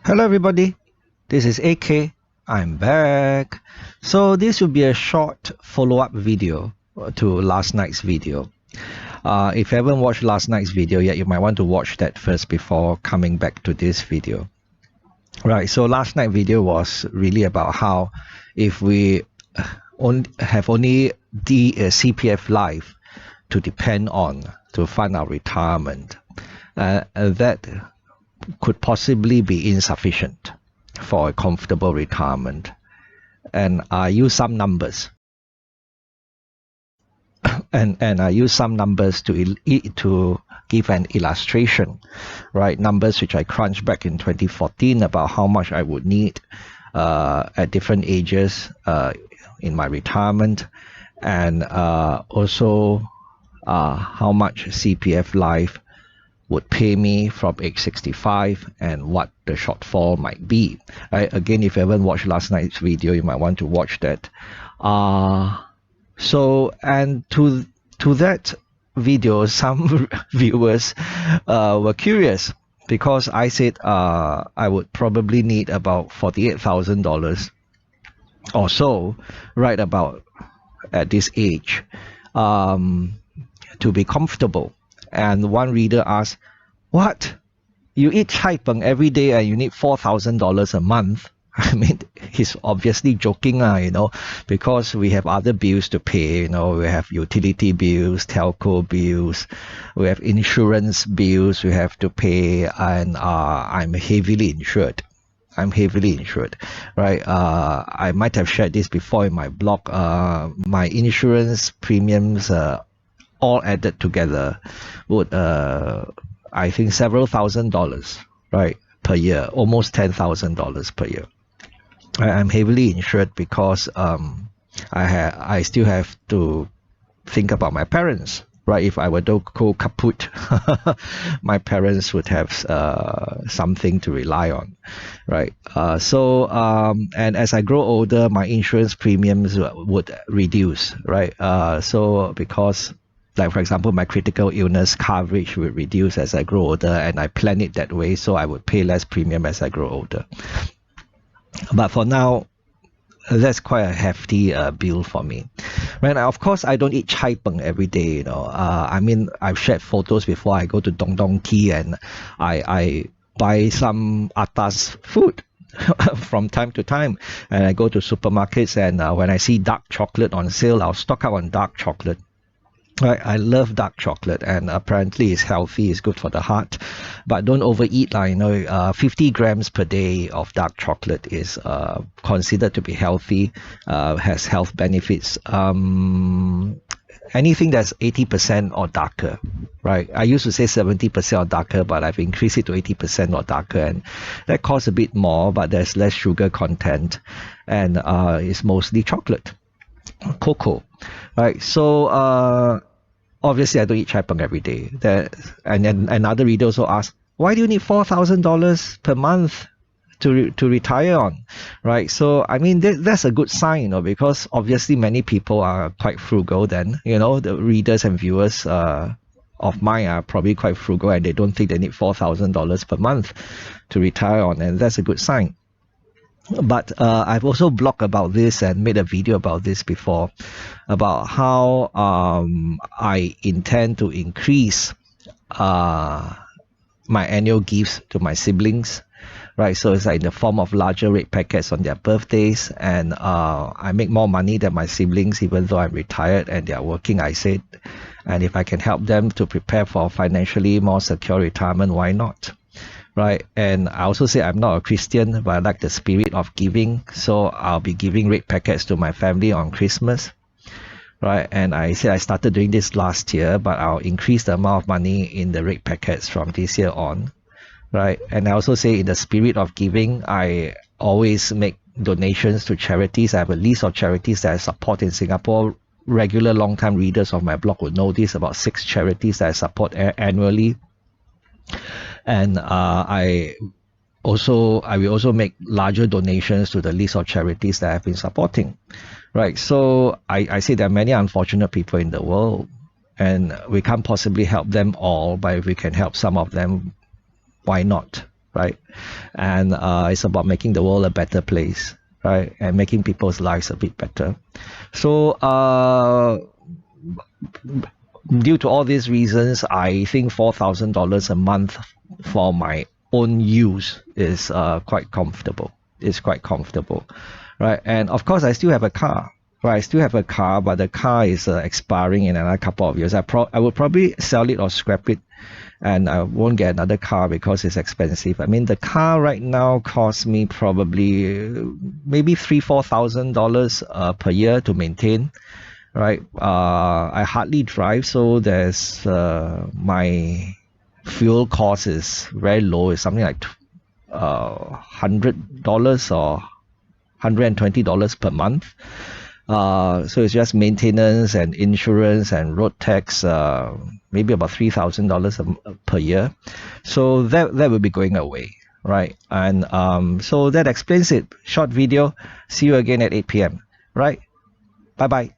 Hello everybody, this is AK. I'm back. So this will be a short follow-up video to last night's video. If you haven't watched last night's video yet, you might want to watch that first before coming back to this video. Right, so last night's video was really about how if we have only the CPF life to depend on to fund our retirement, that could possibly be insufficient for a comfortable retirement. And I use some numbers and I use some numbers to give an illustration, right? Numbers which I crunched back in 2014 about how much I would need at different ages in my retirement, and also how much CPF life would pay me from age 65 and what the shortfall might be. Right? Again, if you haven't watched last night's video, you might want to watch that. So, and to that video, some viewers were curious because I said I would probably need about $48,000 or so, right about at this age, to be comfortable. And one reader asked, "What? You eat chai peng every day and you need $4,000 a month?" I mean, he's obviously joking, because we have other bills to pay. We have utility bills, telco bills, we have insurance bills we have to pay, and I'm heavily insured. Right? I might have shared this before in my blog. My insurance premiums all added together would I think several $1,000s, right, per year, almost $10,000 per year. I'm heavily insured because I still have to think about my parents, right? If I were to go kaput, my parents would have something to rely on, right? And as I grow older, my insurance premiums would reduce, right? So because, like for example, my critical illness coverage will reduce as I grow older, and I plan it that way, so I would pay less premium as I grow older. But for now, that's quite a hefty bill for me. Right? Of course, I don't eat chai peng every day. I mean, I've shared photos before. I go to Dong Dong Tea and I buy some atas food from time to time, and I go to supermarkets, and when I see dark chocolate on sale, I'll stock up on dark chocolate. I love dark chocolate, and apparently it's healthy, it's good for the heart, but don't overeat. 50 grams per day of dark chocolate is considered to be healthy, has health benefits. Anything that's 80% or darker, right? I used to say 70% or darker, but I've increased it to 80% or darker, and that costs a bit more, but there's less sugar content, and it's mostly chocolate, cocoa, right? So obviously I don't eat chai peng every day. And then another reader also asked, why do you need $4,000 per month to retire on, right? So I mean, that's a good sign, because obviously many people are quite frugal. Then the readers and viewers of mine are probably quite frugal, and they don't think they need $4,000 per month to retire on, and that's a good sign. But I've also blogged about this and made a video about this before, about how I intend to increase my annual gifts to my siblings, right? So it's like in the form of larger red packets on their birthdays, and I make more money than my siblings, even though I'm retired and they're working, I said. And if I can help them to prepare for financially more secure retirement, why not? Right? And I also say I'm not a Christian, but I like the spirit of giving, so I'll be giving red packets to my family on Christmas, right? And I said I started doing this last year, but I'll increase the amount of money in the red packets from this year on, right? And I also say in the spirit of giving, I always make donations to charities. I have a list of charities that I support in Singapore. Regular long-time readers of my blog would know this, about 6 charities that I support annually. And I will also make larger donations to the list of charities that I've been supporting, right? So I say there are many unfortunate people in the world, and we can't possibly help them all, but if we can help some of them, why not, right? And it's about making the world a better place, right? And making people's lives a bit better. So due to all these reasons, I think $4,000 a month for my own use is quite comfortable. It's quite comfortable, right? And of course, I still have a car. Right, I still have a car, but the car is expiring in another couple of years. I will probably sell it or scrap it, and I won't get another car because it's expensive. I mean, the car right now costs me probably maybe $3,000-4,000 per year to maintain. Right, I hardly drive, so there's my fuel cost is very low. It's something like $100 or $120 per month. So it's just maintenance and insurance and road tax, maybe about $3,000 per year. So that will be going away, right? And so that explains it. Short video. See you again at 8 p.m. Right? Bye bye.